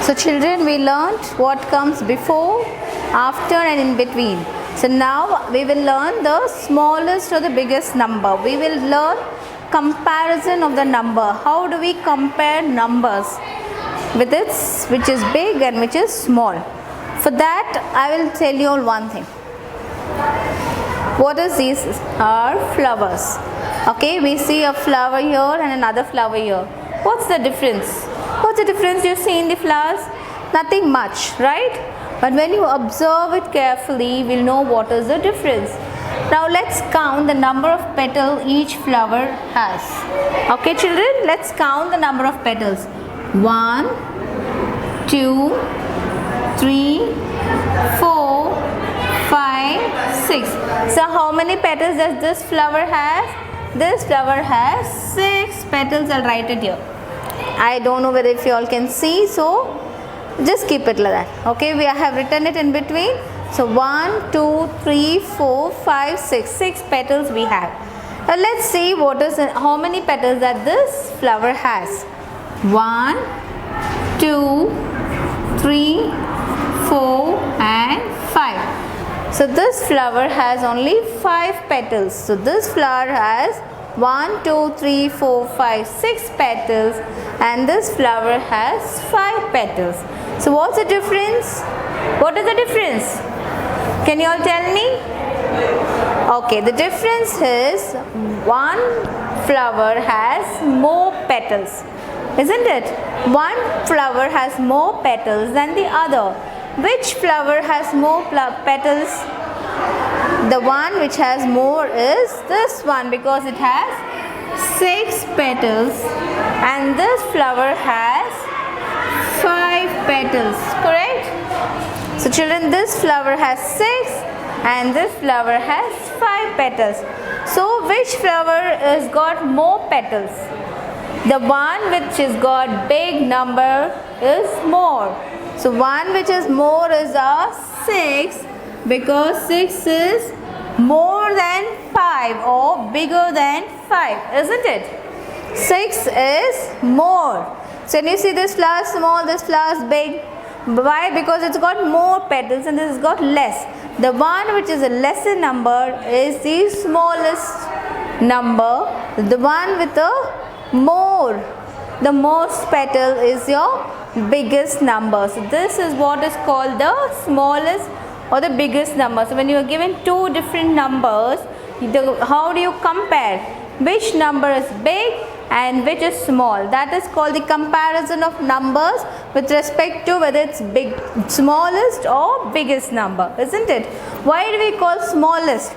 So children, we learnt what comes before, after and in between. So now we will learn the smallest or the biggest number. We will learn comparison of the number. How do we compare numbers with its which is big and which is small? For that I will tell you all one thing. What is these are flowers. Okay, we see a flower here and another flower here. What's the difference? What's the difference you see in the flowers? Nothing much, right? But when you observe it carefully, we'll know what is the difference. Now let's count the number of petals each flower has. Okay children, let's count the number of petals. 1, 2, 3, 4, 5, 6. So how many petals does this flower have? This flower has 6 petals. I'll write it here. I don't know whether if you all can see, so just keep it like that. Okay, we have written it in between. So 1, 2, 3, 4, 5, 6. 6 petals we have. Now let's see how many petals that this flower has. 1, 2, 3, 4 and 5. So this flower has only 5 petals. So this flower has 1, 2, 3, 4, 5, 6 petals and this flower has 5 petals. So what's the difference? What is the difference? Can you all tell me? Okay, the difference is one flower has more petals, isn't it? One flower has more petals than the other. Which flower has more petals? The one which has more is this one because it has 6 petals and this flower has 5 petals, correct? So children, this flower has 6 and this flower has 5 petals. So which flower has got more petals? The one which has got big number is more. So one which is more is a 6 because 6 is more than 5 or bigger than 5, isn't it? 6 is more. So when you see this flower small, this flower is big. Why? Because it's got more petals and this has got less. The one which is a lesser number is the smallest number. The one with the most petal is your biggest number. So this is what is called the smallest or the biggest number. So when you are given two different numbers, how do you compare? Which number is big and which is small? That is called the comparison of numbers with respect to whether it's smallest or biggest number, isn't it? Why do we call smallest?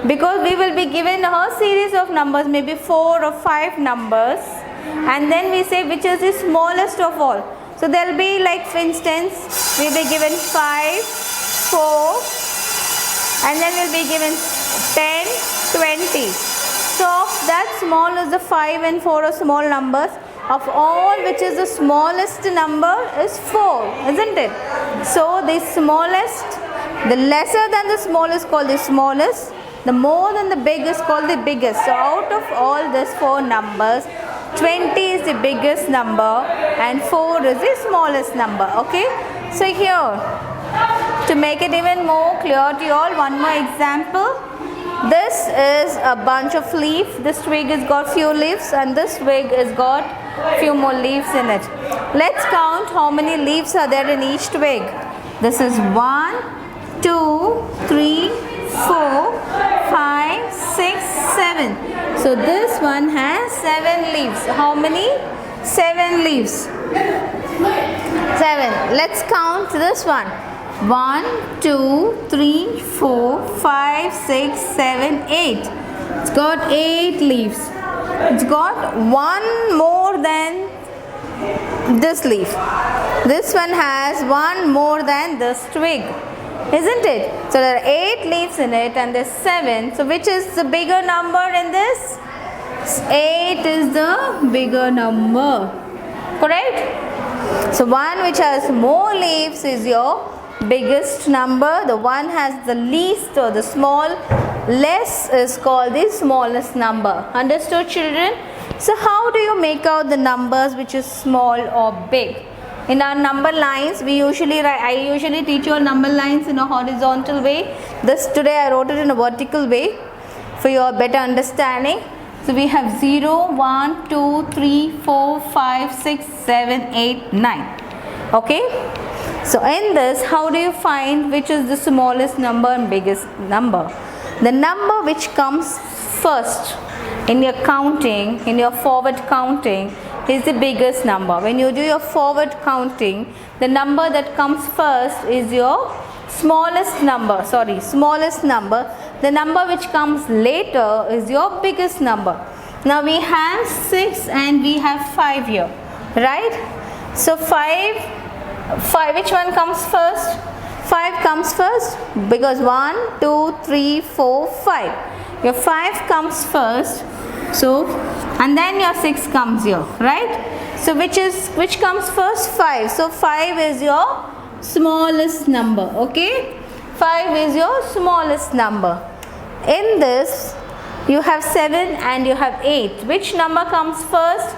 Because we will be given a series of numbers, maybe 4 or 5 numbers, and then we say which is the smallest of all. So there will be, like for instance, we will be given 5, 4 and then we'll be given 10, 20. So that small is the 5 and 4 are small numbers. Of all, which is the smallest number is 4, isn't it? So the smallest, the lesser than the smallest called the smallest, the more than the big is called the biggest. So out of all these 4 numbers, 20 is the biggest number and 4 is the smallest number. Okay, so here, to make it even more clear to you all, one more example. This is a bunch of leaves. This twig has got few leaves and this twig has got few more leaves in it. Let's count how many leaves are there in each twig. This is 1, 2, 3, 4, 5, 6, 7. So this one has 7 leaves. How many? 7 leaves. 7. Let's count this one. 1, 2, 3, 4, 5, 6, 7, 8. It's got 8 leaves. It's got one more than this leaf. This one has one more than this twig, isn't it? So there are 8 leaves in it and there's 7. So which is the bigger number in this? 8 is the bigger number, correct? So one which has more leaves is your biggest number. The one has the least or the less is called the smallest number. Understood children? So how do you make out the numbers which is small or big? In our number lines, I usually teach you all number lines in a horizontal way. This today I wrote it in a vertical way for your better understanding. So we have 0, 1, 2, 3, 4, 5, 6, 7, 8, 9. Okay. So in this, how do you find which is the smallest number and biggest number? The number which comes first in your counting, in your forward counting, is the biggest number. When you do your forward counting, the number that comes first is your smallest number. The number which comes later is your biggest number. Now we have 6 and we have 5 here, right? So 5, which one comes first? 5 comes first because 1, 2, 3, 4, 5. Your 5 comes first. So, and then your 6 comes here, right? So which comes first? 5. So 5 is your smallest number, okay? 5 is your smallest number. In this, you have 7 and you have 8. Which number comes first?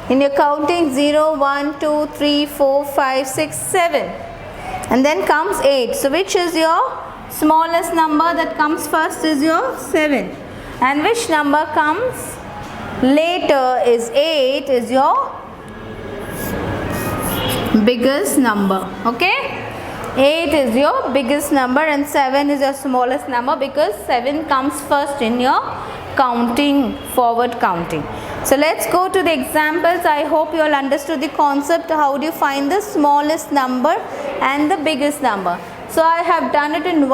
In your counting 0, 1, 2, 3, 4, 5, 6, 7. And then comes 8. So which is your smallest number that comes first is your 7. And which number comes later is 8 is your biggest number, okay? 8 is your biggest number and 7 is your smallest number because 7 comes first in your counting, forward counting. So let's go to the examples. I hope you all understood the concept. How do you find the smallest number and the biggest number? So I have done it in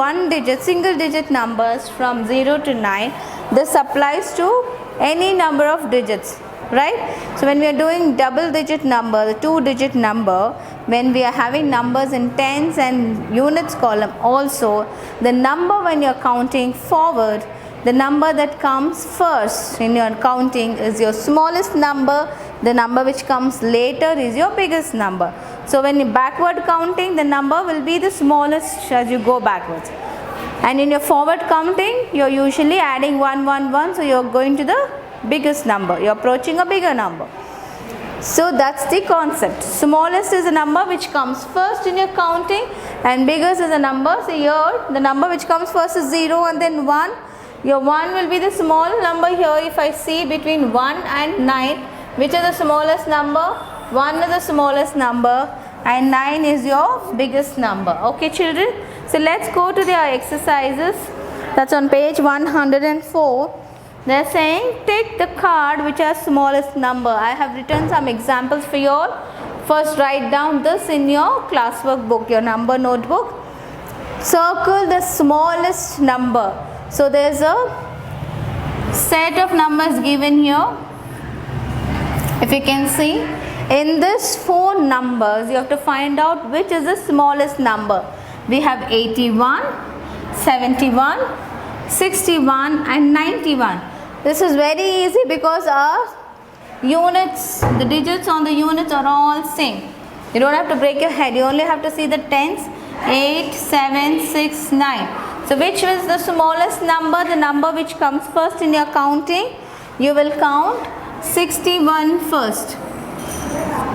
single digit numbers from 0 to 9. This applies to any number of digits, right? So when we are doing double digit number, the 2 digit number, when we are having numbers in tens and units column also, the number when you are counting forward, the number that comes first in your counting is your smallest number. The number which comes later is your biggest number. So when you backward counting, the number will be the smallest as you go backwards. And in your forward counting, you are usually adding 1, 1, 1. So you are going to the biggest number. You are approaching a bigger number. So that's the concept. Smallest is a number which comes first in your counting and biggest is a number. So here the number which comes first is 0 and then 1. Your 1 will be the small number here. If I see between 1 and 9, which is the smallest number? 1 is the smallest number and 9 is your biggest number. Okay children, so let's go to the exercises. That's on page 104. They are saying take the card which has smallest number. I have written some examples for you all. First write down this in your classwork book, your number notebook. Circle the smallest number. So there is a set of numbers given here. If you can see, in this 4 numbers, you have to find out which is the smallest number. We have 81, 71, 61 and 91. This is very easy because our units, the digits on the units are all same. You don't have to break your head. You only have to see the tens. 8, 7, 6, 9. So which is the smallest number? The number which comes first in your counting. You will count 61 first.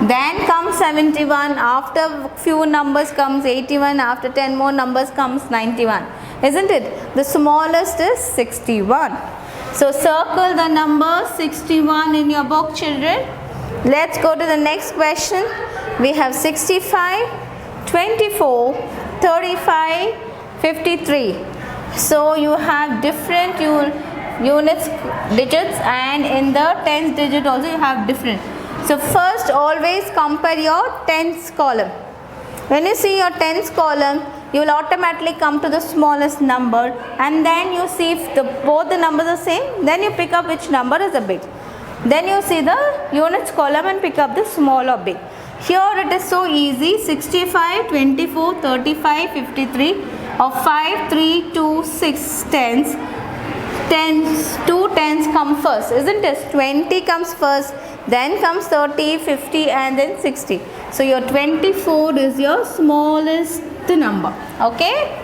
Then comes 71. After few numbers comes 81. After 10 more numbers comes 91. Isn't it? The smallest is 61. So circle the number 61 in your book children. Let's go to the next question. We have 65, 24, 35, 53. So you have different units, digits, and in the tens digit also you have different. So first always compare your tens column. When you see your tens column, you will automatically come to the smallest number and then you see if both the numbers are same, then you pick up which number is a big. Then you see the units column and pick up the small or big. Here it is so easy. 65, 24, 35, 53 of 5, 3, 2, 6 tens. 2 tens come first, isn't it? 20 comes first, then comes 30, 50 and then 60. So your 24 is your smallest number. Okay?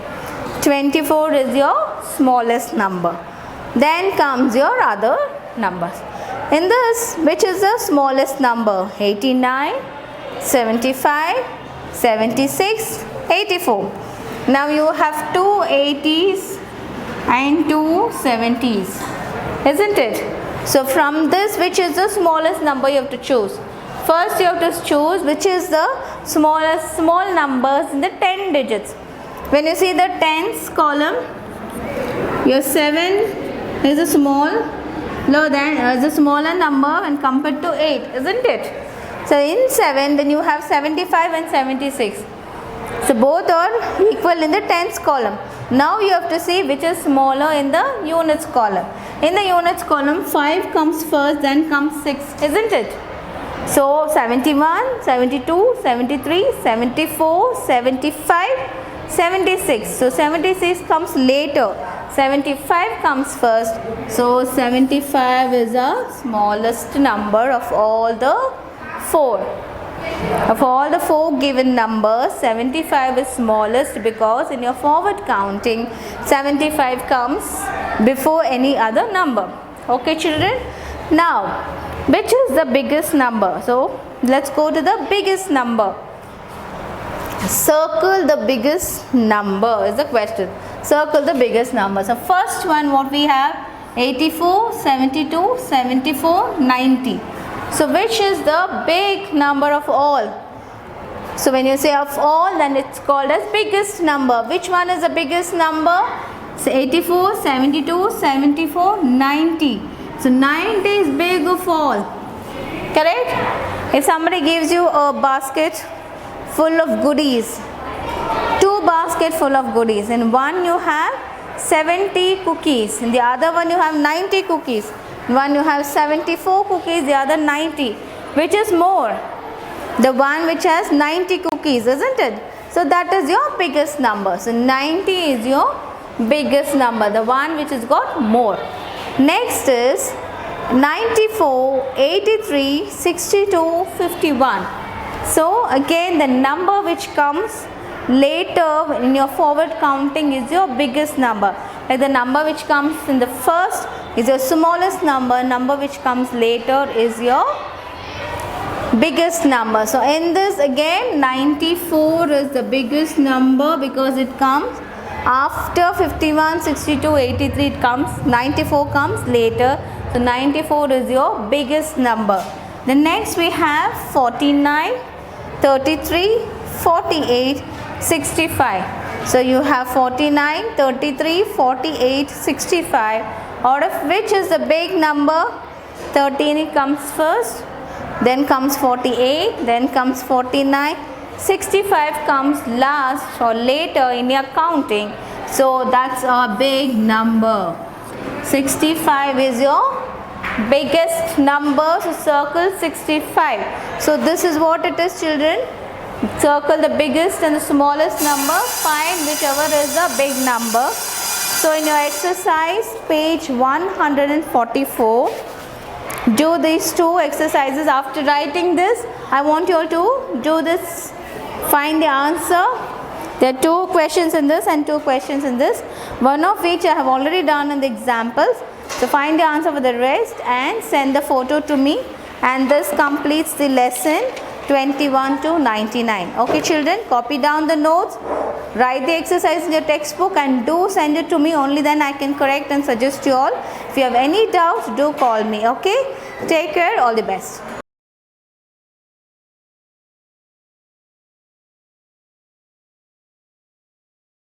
24 is your smallest number. Then comes your other numbers. In this, which is the smallest number? 89, 75, 76, 84. Now you have two 80s and two 70s, isn't it? So from this, which is the smallest number you have to choose? First you have to choose which is the smallest small numbers in the 10 digits. When you see the tens column, your 7 is a smaller number when compared to 8, isn't it? So in 7, then you have 75 and 76. So both are equal in the tens column. Now you have to see which is smaller in the units column. In the units column, 5 comes first, then comes 6, isn't it? So 71, 72, 73, 74, 75, 76. So 76 comes later. 75 comes first. So 75 is the smallest number of all the 4. Of all the 4 given numbers, 75 is smallest because in your forward counting, 75 comes before any other number. Okay, children? Now, which is the biggest number? So, let's go to the biggest number. Circle the biggest number is the question. Circle the biggest number. So, first one what we have? 84, 72, 74, 90. So, which is the big number of all? So, when you say of all, then it's called as biggest number. Which one is the biggest number? So, 84, 72, 74, 90. So, 90 is big of all. Correct? If somebody gives you a basket full of goodies, 2 baskets full of goodies, in one you have 70 cookies, in the other one you have 90 cookies. One you have 74 cookies, the other 90. Which is more? The one which has 90 cookies, isn't it? So that is your biggest number. So 90 is your biggest number, the one which has got more. Next is 94, 83, 62, 51. So again the number which comes later in your forward counting is your biggest number. Like the number which comes in the first is your smallest number, number which comes later is your biggest number. So in this again 94 is the biggest number because it comes after 51, 62, 83 it comes, 94 comes later. So 94 is your biggest number. The next we have 49, 33, 48, 65. So you have 49, 33, 48, 65. Out of which is the big number? 13 comes first, then comes 48, then comes 49, 65 comes last or later in your counting. So that's a big number. 65 is your biggest number. So circle 65. So this is what it is, children. Circle the biggest and the smallest number. Find whichever is the big number. So in your exercise, page 144, do these 2 exercises. After writing this, I want you all to do this. Find the answer. There are 2 questions in this and 2 questions in this. One of which I have already done in the examples. So find the answer for the rest and send the photo to me. And this completes the lesson 21 to 99. Okay, children, copy down the notes. Write the exercise in your textbook and do send it to me. Only then I can correct and suggest you all. If you have any doubts, do call me. Okay, take care. All the best.